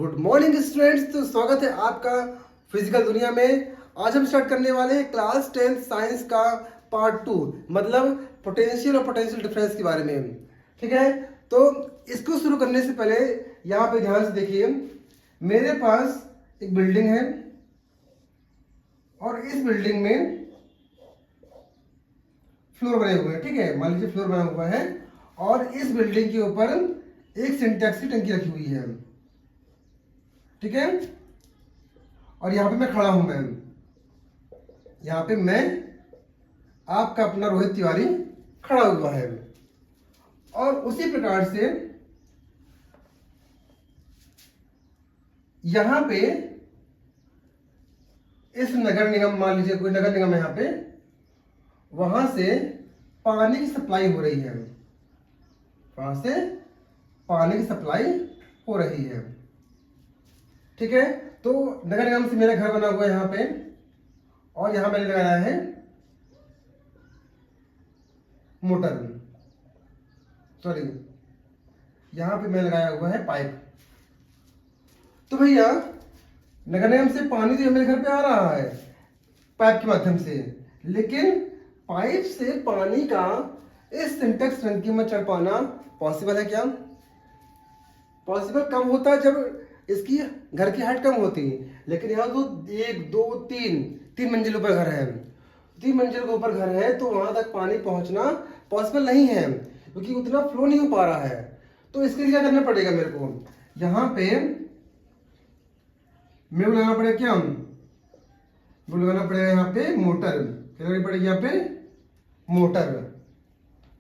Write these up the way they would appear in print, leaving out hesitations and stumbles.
Good morning students. तो स्वागत है आपका फिजिकल दुनिया में। आज हम स्टार्ट करने वाले हैं क्लास 10 साइंस का पार्ट 2, मतलब पोटेंशियल और पोटेंशियल डिफरेंस के बारे में। ठीक है, तो इसको शुरू करने से पहले यहाँ पे ध्यान से देखिए, मेरे पास एक बिल्डिंग है और इस बिल्डिंग में फ्लोर बने हुए हैं। ठीक है, मान लीजिए फ्लोर बना हुआ है और इस बिल्डिंग के ऊपर एक सिंटेक्स की टंकी रखी हुई है। ठीक है, और यहां पे मैं खड़ा हूं। मैं यहां पे मैं आपका अपना रोहित तिवारी खड़ा हुआ है। और उसी प्रकार से यहां पे इस नगर निगम, मान लीजिए कोई नगर निगम है यहां पे, वहां से पानी की सप्लाई हो रही है। वहां से पानी की सप्लाई हो रही है। ठीक है, तो नगर निगम से मेरा घर बना हुआ है यहाँ पे, और यहां मैंने लगाया है मोटर, सॉरी यहां पे मैं लगाया हुआ है पाइप। तो भैया नगर निगम से पानी तो मेरे घर पे आ रहा है पाइप के माध्यम से, लेकिन पाइप से पानी का इस सिंटेक्स टंकी में चढ़ पाना पॉसिबल है क्या? पॉसिबल कम होता है जब इसकी घर की हाइट कम होती है, लेकिन यहाँ तो 1 2 3 मंजिल ऊपर घर है। 3 मंजिल के ऊपर घर है तो वहां तक पानी पहुंचना पॉसिबल नहीं है, क्योंकि उतना फ्लो नहीं हो पा रहा है। तो इसके लिए क्या करना पड़ेगा मेरे को? यहाँ पे मेरे को लगाना पड़ेगा क्या? वो लगाना पड़ेगा यहाँ पे मोटर। क्या लगानी पड़ेगी यहाँ पे? मोटर।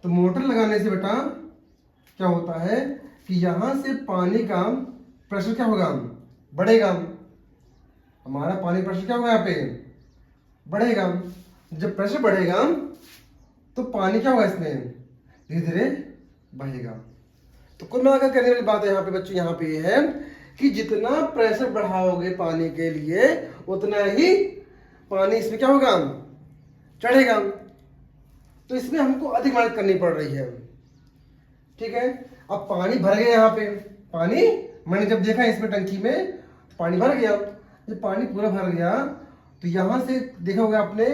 तो मोटर लगाने से बेटा क्या होता है कि यहां से पानी का प्रेशर क्या होगा? बढ़ेगा। हमारा पानी प्रेशर क्या होगा? यहाँ पे बढ़ेगा। जब प्रेशर बढ़ेगा तो पानी क्या होगा? इसमें धीरे धीरे बढ़ेगा। तो कुल मिलाकर कहने वाली बात है यहाँ पे बच्चों, यहाँ पे है कि जितना प्रेशर बढ़ाओगे पानी के लिए उतना ही पानी इसमें क्या होगा? चढ़ेगा। तो इसमें हमको अधिक मेहनत करनी पड़ रही है। ठीक है, अब पानी भर गया यहाँ पे। पानी मैंने जब देखा इसमें टंकी में तो पानी भर गया। जब पानी पूरा भर गया तो यहां से देखा होगा आपने,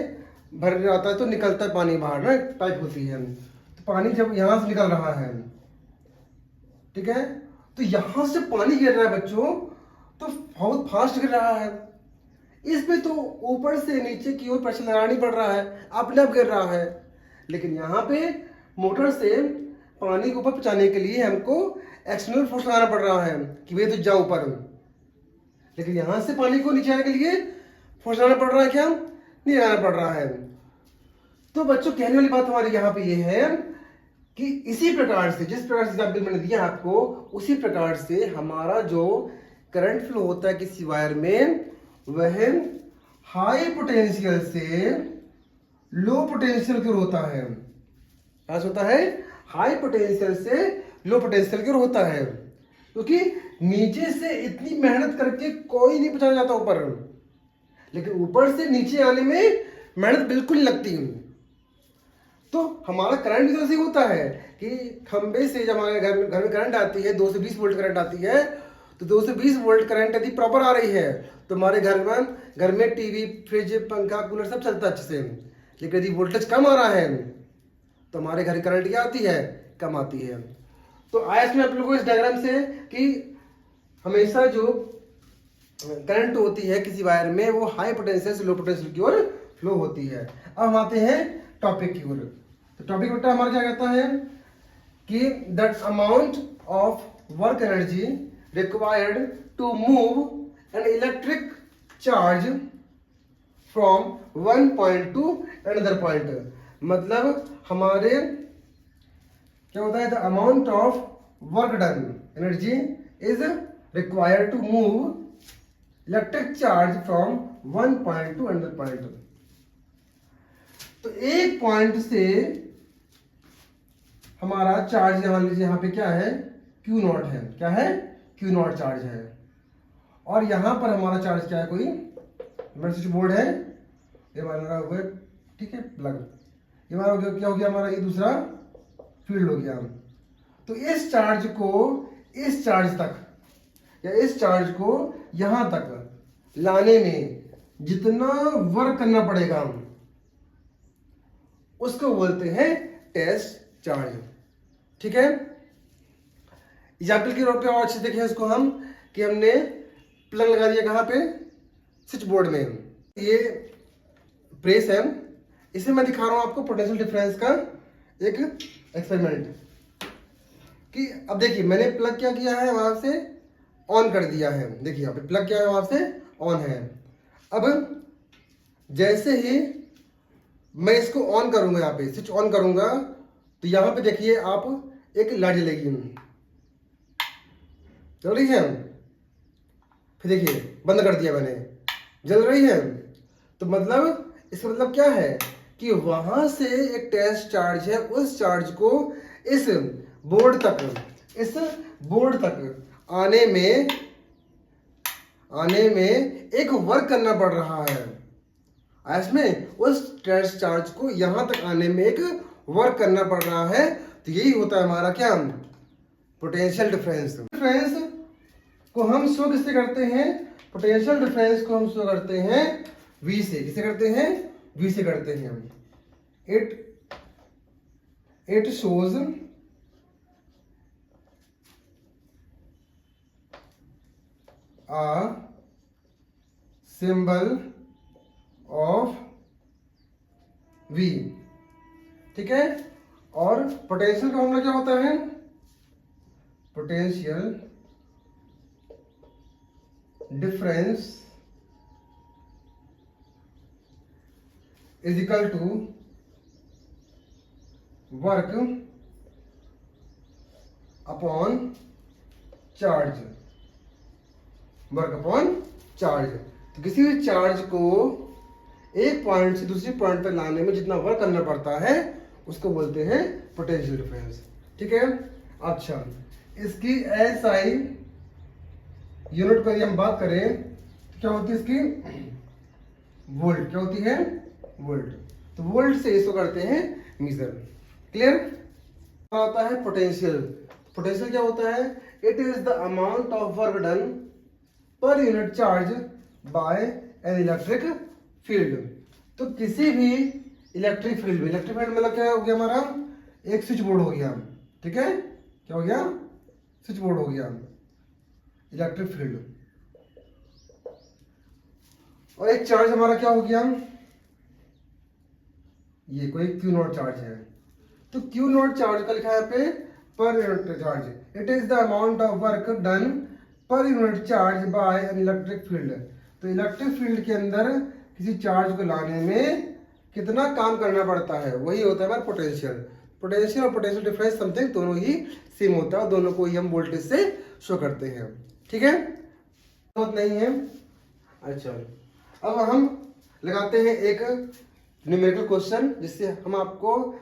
भर जाता है तो निकलता है पानी बाहर ना, पाइप होती है। तो पानी जब यहां से निकल रहा है, ठीक है, तो यहां से पानी गिर रहा है बच्चों, तो बहुत फास्ट गिर रहा है। इसमें तो ऊपर से नीचे की ओर प्रेशर लगाना नहीं पड़ रहा है, अपने आप गिर रहा है। लेकिन यहाँ पे मोटर से पानी को ऊपर पहुंचाने के लिए हमको एक्सटर्नल फोर्स लगाना पड़ रहा है कि भैया तो जाओ ऊपर। लेकिन यहां से पानी को नीचे आने के लिए फोर्स लगाना पड़ रहा है क्या? नहीं लगाना पड़ रहा है। तो बच्चों कहने वाली बात हमारी यहाँ पे ये है कि इसी प्रकार से, जिस प्रकार से एग्जाम्पल मैंने दिया आपको, उसी प्रकार से हमारा जो करंट फ्लो होता है किसी वायर में, वह हाई पोटेंशियल से लो पोटेंशियल की ओर होता है। क्या होता है? हाई पोटेंशियल से लो पोटेंशियल की ओर होता है, क्योंकि नीचे से इतनी मेहनत करके कोई नहीं पहुंचाना जाता ऊपर, लेकिन ऊपर से नीचे आने में मेहनत बिल्कुल नहीं लगती। तो हमारा करंट भी तो ऐसे होता है कि खंबे से जब हमारे घर में करंट आती है, 2 से 20 वोल्ट करंट आती है, तो 2 से 20 वोल्ट करंट यदि प्रॉपर आ रही है तो हमारे घर में टीवी, फ्रिज, पंखा, कूलर सब चलता है अच्छे से। लेकिन यदि वोल्टेज कम आ रहा है तो हमारे घर करंट क्या आती है? कम आती है। तो आया इसमें आप लोगों को इस डायग्राम से कि हमेशा जो करंट होती है किसी वायर में वो हाई पोटेंशियल से लो पोटेंशियल की ओर फ्लो होती है। अब हम आते हैं टॉपिक की ओर। तो टॉपिक बेटा हमारा क्या कहता है कि that amount of work energy required to move an electric charge from one point to another point. मतलब हमारे क्या होता है? The amount of work done energy is required to move electric charge from one point to another point. तो एक point से हमारा charge मान लीजिए यहाँ पे क्या है? क्यू नॉट है। क्या है? क्यू नॉट चार्ज है। और यहां पर हमारा चार्ज क्या है? कोई हमारा स्विच बोर्ड है, ये हमारा लगा हुआ है, ठीक है, प्लग। ये हमारा क्या हो गया? हमारा ये दूसरा फील्ड हो गया। तो इस चार्ज को इस चार्ज तक या इस चार्ज को यहां तक लाने में जितना वर्क करना पड़ेगा उसको बोलते हैं टेस्ट चार्ज। ठीक है, एग्जाम्पल के तौर पे और अच्छे देखें इसको हम कि हमने प्लग लगा दिया कहाँ पे, स्विच बोर्ड में। ये प्रेस है, इसमें मैं दिखा रहा हूं आपको पोटेंशियल डिफरेंस का एक एक्सपेरिमेंट कि अब देखिए मैंने प्लग क्या किया है वहां से ऑन कर दिया है। देखिए यहाँ पे प्लग क्या है वहां से ऑन है। अब जैसे ही मैं इसको ऑन करूंगा, यहाँ पे स्विच ऑन करूंगा तो यहाँ पे देखिए आप एक लाइट जलेगी, चल रही है। फिर देखिए बंद कर दिया मैंने, जल रही है। तो मतलब इसका मतलब क्या है कि वहां से एक टेस्ट चार्ज है, उस चार्ज को इस बोर्ड तक आने में एक वर्क करना पड़ रहा है। इसमें उस टेस्ट चार्ज को यहां तक आने में एक वर्क करना पड़ रहा है। तो यही होता है हमारा क्या, पोटेंशियल डिफरेंस। डिफरेंस को हम शो किससे करते हैं, पोटेंशियल डिफरेंस को हम शो करते हैं V से। किसे करते हैं, V से करते हैं हम। It shows a symbol of V। ठीक है, और पोटेंशियल का फॉर्मूला क्या होता है, potential difference is equal to work upon charge. Work upon charge, तो किसी भी चार्ज को एक पॉइंट से दूसरी पॉइंट पर लाने में जितना वर्क करना पड़ता है उसको बोलते हैं पोटेंशियल डिफरेंस। ठीक है, अच्छा इसकी SI यूनिट पर हम बात करें तो क्या होती है इसकी, वोल्ट। क्या होती है, वोल्ट। तो वोल्ट से इसको करते हैं मीजर। क्लियर। होता है पोटेंशियल। पोटेंशियल क्या होता है, it is the amount of work done per unit charge by an electric field. तो किसी भी इलेक्ट्रिक फील्ड में, इलेक्ट्रिक फील्ड मतलब क्या हो गया हमारा, एक स्विच बोर्ड हो गया। ठीक है, क्या हो गया, स्विच बोर्ड हो गया, इलेक्ट्रिक फील्ड। और एक चार्ज हमारा क्या हो गया, ये कोई क्यू नॉट चार्ज है। तो क्यू नॉट चार्ज का लिखा है पे per unit charge. It is the amount of work done per unit charge by an electric field. तो इलेक्ट्रिक फील्ड के अंदर किसी चार्ज को लाने में कितना काम करना पड़ता है, वही होता है हमारा पोटेंशियल। पोटेंशियल और पोटेंशियल डिफरेंस समथिंग दोनों ही सेम होता है, दोनों को ही हम वोल्टेज से शो करते हैं। ठीक है, बहुत नहीं है। अच्छा, अब हम लगाते हैं एक न्यूमेरिकल क्वेश्चन जिससे हम आपको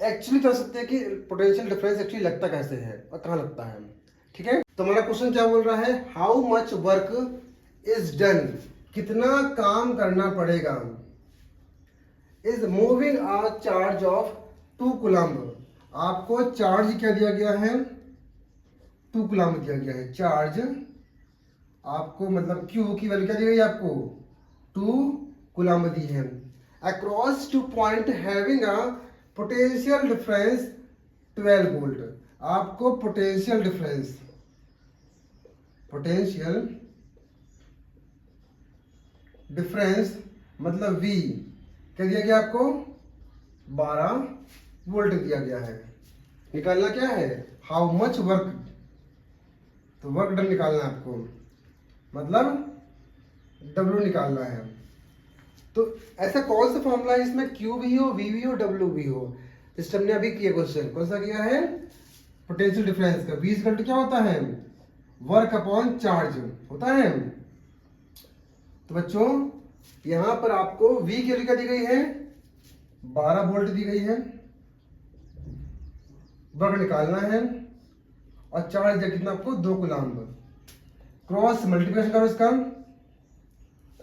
एक्चुअली बता सकते हैं कि पोटेंशियल डिफरेंस एक्चुअली लगता कैसे है और कहाँ लगता है। ठीक है, तो हमारा क्वेश्चन क्या बोल रहा है, how much work is done, कितना काम करना पड़ेगा, is moving a charge of 2 coulomb. आपको चार्ज क्या दिया गया है, 2 कूलम्ब दिया गया है चार्ज। आपको मतलब Q की वैल्यू क्या दी गई है, आपको 2 कूलम्ब दी है। Across two point having a potential difference 12 volt. आपको पोटेंशियल डिफरेंस मतलब V क्या दिया गया आपको, 12 वोल्ट दिया गया है। निकालना क्या है, हाउ मच वर्क, तो वर्क डन निकालना है आपको, मतलब W निकालना है। तो ऐसा कौन सा फॉर्मूला है इसमें Q भी हो, V भी हो, W भी हो। सिस्टम ने अभी किया क्वेश्चन, कौन सा किया है, पोटेंशियल डिफरेंस का। V इक्वल टू क्या होता है, वर्क अपॉन चार्ज होता है। तो बच्चों यहां पर आपको V की वैल्यू क्या दी गई है, 12 वोल्ट दी गई है, वर्क निकालना है, और चार्ज दिया कितना आपको, 2 कूलम्ब। क्रॉस मल्टीप्लिकेशन करो इसका,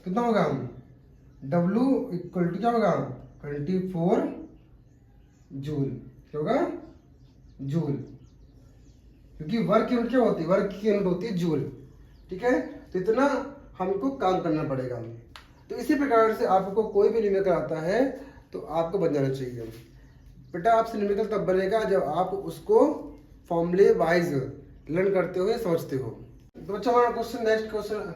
कितना होगा, W इक्वल टू क्या होगा, 24 जूल। क्या होगा, जूल, क्योंकि वर्क की यूनिट क्या होती है, वर्क की यूनिट होती है जूल। ठीक है, तो इतना हमको काम करना पड़ेगा। तो इसी प्रकार से आपको कोई भी न्यूमेरिकल आता है तो आपको बन जाना चाहिए। बेटा आपसे न्यूमेरिकल तब बनेगा जब आप उसको फॉर्मूले वाइज लर्न करते हो या समझते हो। तो बच्चा हमारा क्वेश्चन, नेक्स्ट क्वेश्चन,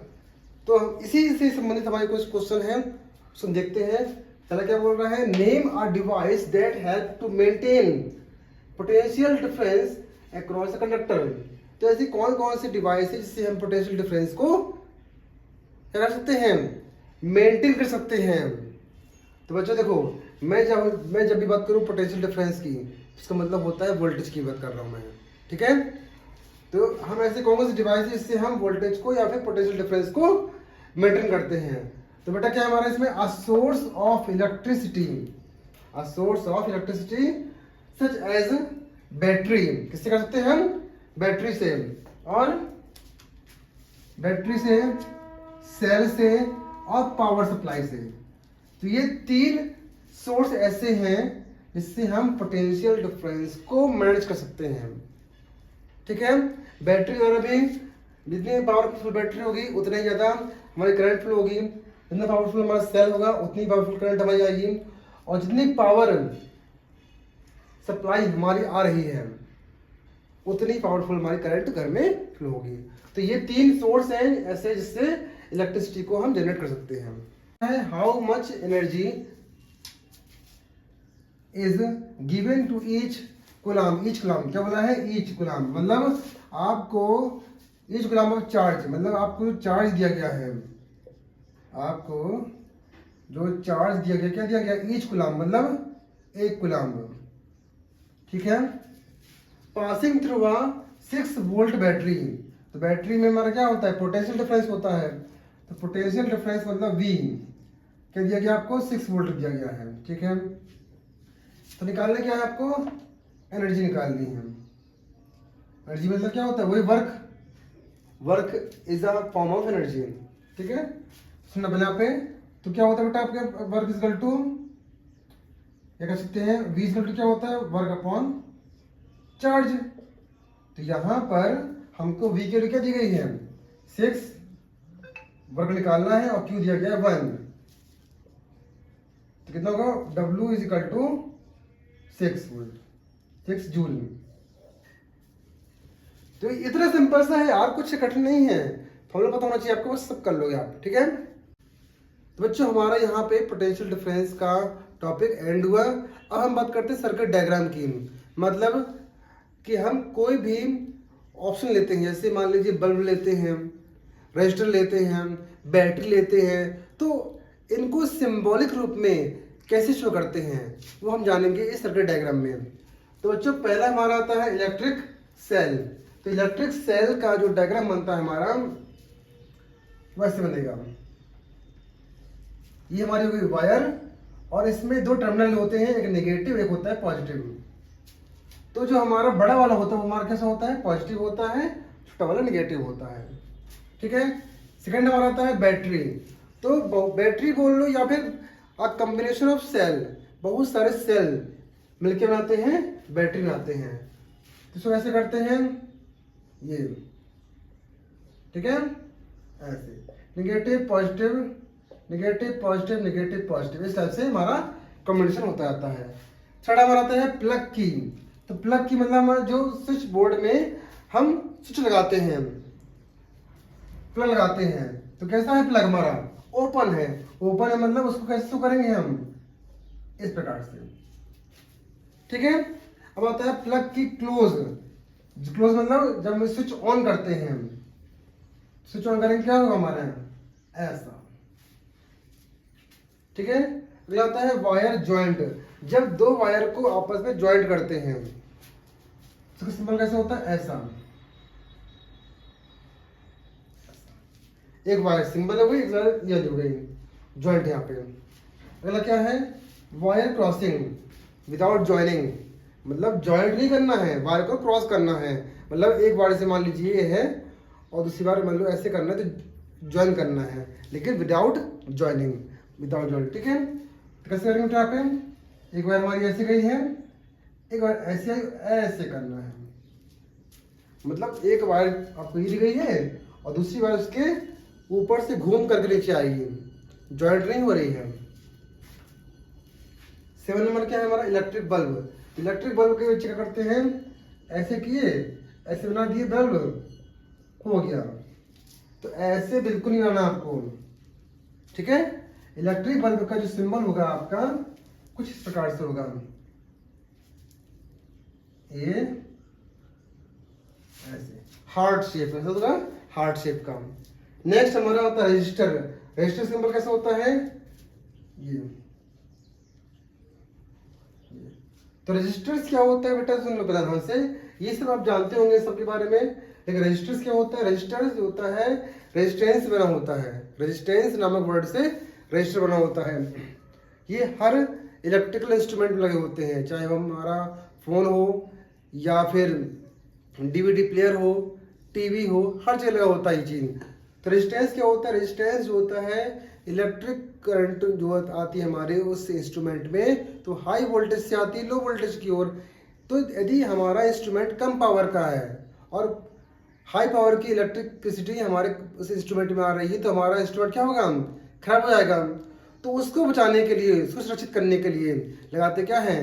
तो इसी से संबंधित हमारे कुछ क्वेश्चन हैं, क्वेश्चन देखते हैं। पहला क्या बोल रहा है, name a device that help to maintain potential difference across the conductor. तो ऐसी कौन कौन सी डिवाइस है जिससे हम पोटेंशियल डिफरेंस को क्या कर सकते हैं, मेंटेन कर सकते हैं। तो बच्चों देखो, मैं जब भी बात करूं पोटेंशियल डिफरेंस की, इसका मतलब होता है वोल्टेज की बात कर रहा हूं मैं, ठीक है। तो हम ऐसे कौन सी डिवाइस है जिससे हम वोल्टेज को या फिर पोटेंशियल डिफरेंस को मेंटेन करते हैं। तो बेटा क्या हमारा इसमें, a source of electricity, a source of electricity such as battery. किससे कर सकते हैं हम, बैटरी से, और बैटरी से, सेल से और पावर सप्लाई से। तो ये तीन सोर्स ऐसे हैं जिससे हम पोटेंशियल डिफरेंस को मैनेज कर सकते हैं, ठीक है। बैटरी द्वारा भी जितनी पावरफुल बैटरी होगी उतना ही ज़्यादा हमारी करंट फ्लो होगी, जितना पावरफुल हमारा सेल होगा उतनी पावरफुल करंट हमारी आएगी, और जितनी पावर सप्लाई हमारी आ रही है उतनी पावरफुल हमारी करंट घर में फ्लो होगी। तो ये तीन सोर्स हैं ऐसे जिससे इलेक्ट्रिसिटी को हम जनरेट कर सकते हैं। How much energy is given to each coulomb. Each coulomb क्या बोला है, ईच कूलाम मतलब आपको ईच कूलाम ऑफ चार्ज, मतलब आपको चार्ज दिया गया है, आपको जो चार्ज दिया गया, क्या दिया गया, ईच कूलाम मतलब एक कूलाम, ठीक है। Passing through a 6 volt battery. तो बैटरी में हमारा क्या होता है, पोटेंशियल डिफरेंस होता है। तो पोटेंशियल डिफरेंस मतलब V क्या दिया गया आपको, 6 वोल्ट दिया गया है, ठीक है। तो निकालने क्या है आपको, एनर्जी निकालनी है। एनर्जी मतलब क्या होता है, वही work, work is a form of energy, ठीक है। सुनना पहले यहाँ पे, तो क्या होता है बेटा आपके, वर्क इज इक्वल टू, क्या कर सकते हैं, V इज इक्वल टू क्या होता है, वर्क अपॉन चार्ज। तो यहां पर हमको V के लिए क्या दी गई है, 6, वर्क निकालना है, और Q दिया गया है 1। तो कितना होगा, W is equal to 6 volt, 6 joule. तो इतना सिंपल सा है यार, कुछ कठिन नहीं है, फॉर्मूला पता होना चाहिए आपको, बस सब कर लोगे आप, ठीक है। तो बच्चों हमारा यहाँ पे पोटेंशियल डिफरेंस का टॉपिक एंड हुआ। अब हम बात करते हैं सर्किट डायग्राम की, मतलब कि हम कोई भी ऑप्शन लेते हैं, जैसे मान लीजिए बल्ब लेते हैं, रजिस्टर लेते हैं, बैटरी लेते हैं, तो इनको सिंबॉलिक रूप में कैसे शो करते हैं वो हम जानेंगे इस सर्किट डायग्राम में। तो बच्चों पहला हमारा आता है इलेक्ट्रिक सेल। तो इलेक्ट्रिक सेल का जो डायग्राम बनता है हमारा वैसे बनेगा, ये हमारी होगी वायर, और इसमें 2 टर्मिनल होते हैं, एक नेगेटिव एक होता है पॉजिटिव। तो जो हमारा बड़ा वाला होता है वो हमारा कैसा होता है, पॉजिटिव होता है, छोटा वाला नेगेटिव होता है, ठीक है। सेकंड हमारा आता है बैटरी। तो बैटरी बोल लो या फिर अ कॉम्बिनेशन ऑफ सेल, बहुत सारे सेल मिलके बनाते हैं बैटरी बनाते हैं। तो इसको ऐसे करते हैं ये, ठीक है, ऐसे negative positive, negative positive, negative positive, इस टाइप से हमारा कॉम्बिनेशन होता आता है। थर्ड हमारा आता है प्लग की। तो प्लग की मतलब हमारा जो स्विच बोर्ड में हम स्विच लगाते हैं, प्लग लगाते हैं, तो कैसा है प्लग हमारा, ओपन है, ओपन है मतलब उसको कैसे शो करेंगे हम, इस प्रकार से, ठीक है। अब आता है प्लग की क्लोज। क्लोज मतलब जब हम स्विच ऑन करते हैं, स्विच ऑन करेंगे क्या होगा हमारा, ऐसा, ठीक है। अगला आता है वायर ज्वाइंट। जब 2 वायर को आपस में ज्वाइंट करते हैं तो सिंबल कैसे होता है, ऐसा, एक वायर सिंबल हो गई, एक वायर ये हो गई, ज्वाइंट यहाँ पे। अगला क्या है, वायर क्रॉसिंग विदाउट ज्वाइनिंग, मतलब ज्वाइंट नहीं करना है, वायर को क्रॉस करना है, मतलब एक वायर से मान लीजिए ये है और दूसरी बार मान लो ऐसे करना है तो ज्वाइन करना है, लेकिन विदाउट ज्वाइनिंग, विदाउट ज्वाइनिंग, ठीक है। तो कैसे करेंगे यहाँ पे, एक वायर हमारी ऐसे गई है, एक बार ऐसे ऐसे करना है, मतलब एक वायर आपको ये दी गई है और दूसरी वायर उसके ऊपर से घूम करके नीचे आएगी, जॉइंट नहीं हो रही है। 7 नंबर क्या है हमारा, इलेक्ट्रिक बल्ब। इलेक्ट्रिक बल्ब के बच्चे क्या करते हैं, ऐसे किए, ऐसे बना दिए, बल्ब हो गया। तो ऐसे बिल्कुल नहीं आना आपको, ठीक है। इलेक्ट्रिक बल्ब का जो सिंबल होगा आपका कुछ इस प्रकार से होगा, ये ऐसे हार्ट शेप, ऐसा होगा हार्ट शेप का। नेक्स्ट हमारा होता है रजिस्टर। रजिस्टर सिंबल कैसा होता है, ये। तो रजिस्टर्स क्या होता है बेटा, सुन लो पहले ध्यान से, ये सब आप जानते होंगे सबके बारे में, लेकिन रजिस्टर्स क्या होता है, रजिस्टर्स होता है रेजिस्टेंस बना होता है, रेजिस्टेंस नामक वर्ड से रजिस्टर बना होता है। ये हर इलेक्ट्रिकल इंस्ट्रूमेंट में लगे होते हैं, चाहे वो हमारा फोन हो या फिर डीवीडी प्लेयर हो, टीवी हो, हर जगह लगा होता है ये चीज। तो रेजिस्टेंस क्या होता है, रेजिस्टेंस जो होता है इलेक्ट्रिक करंट जो आती है हमारे उस इंस्ट्रूमेंट में, तो हाई वोल्टेज से आती है लो वोल्टेज की ओर। तो यदि हमारा इंस्ट्रूमेंट कम पावर का है और हाई पावर की इलेक्ट्रिसिटी हमारे उस इंस्ट्रूमेंट में आ रही है, तो हमारा इंस्ट्रूमेंट क्या होगा, खराब हो जाएगा। तो उसको बचाने के लिए, उसको सुरक्षित करने के लिए लगाते क्या है,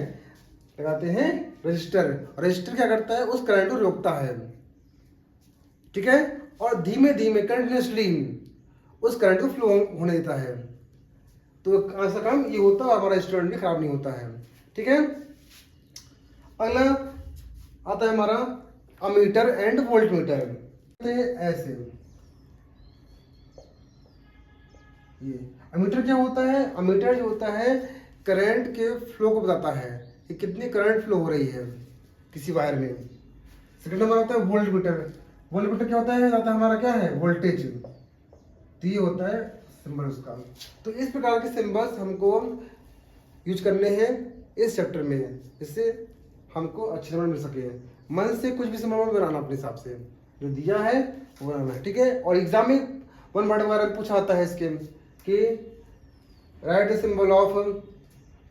लगाते हैं रजिस्टर। रजिस्टर क्या करता है, उस करंट को रोकता है, ठीक है, और धीमे धीमे कंटिन्यूसली उस करंट को फ्लो होने देता है। तो ऐसा काम ये होता है और हमारा इंस्ट्रूमेंट भी खराब नहीं होता है, ठीक है। अगला आता है हमारा अमीटर एंड वोल्ट मीटर। ऐसे ये अमीटर क्या होता है, अमीटर जो होता है करंट के फ्लो को बताता है कि कितनी करंट फ्लो हो रही है किसी वायर में। सेकंड नंबर होता है वोल्ट मीटर। वोल्ट मीटर क्या होता है, जाता है हमारा क्या है, वोल्टेज। तो ये होता है सिंबल उसका। तो इस प्रकार के सिंबल्स हमको यूज करने हैं इस चैप्टर में, इससे हमको अच्छे नंबर मिल सके। मन से कुछ भी सिंबल बनाना अपने हिसाब से, जो दिया है वो बनाना है, ठीक है। और एग्जाम में 1 वर्ड वगैरह पूछा आता है इसके कि write symbol of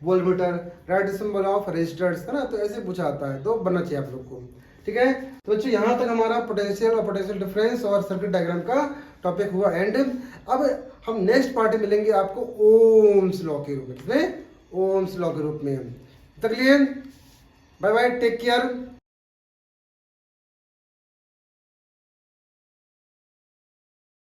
volt meter, write symbol of resistors, है ना। तो ऐसे पूछा आता है, तो बनना चाहिए आप लोग को, ठीक है। तो बच्चों यहाँ तक हमारा पोटेंशियल और पोटेंशियल डिफरेंस और सर्किट डायग्राम का टॉपिक हुआ एंड। अब हम नेक्स्ट पार्ट में मिलेंगे आपको ओम्स लॉ के रूप में, किसमें, ओम्स लॉ के रूप में। तक लिए बाय बाय, टेक केयर।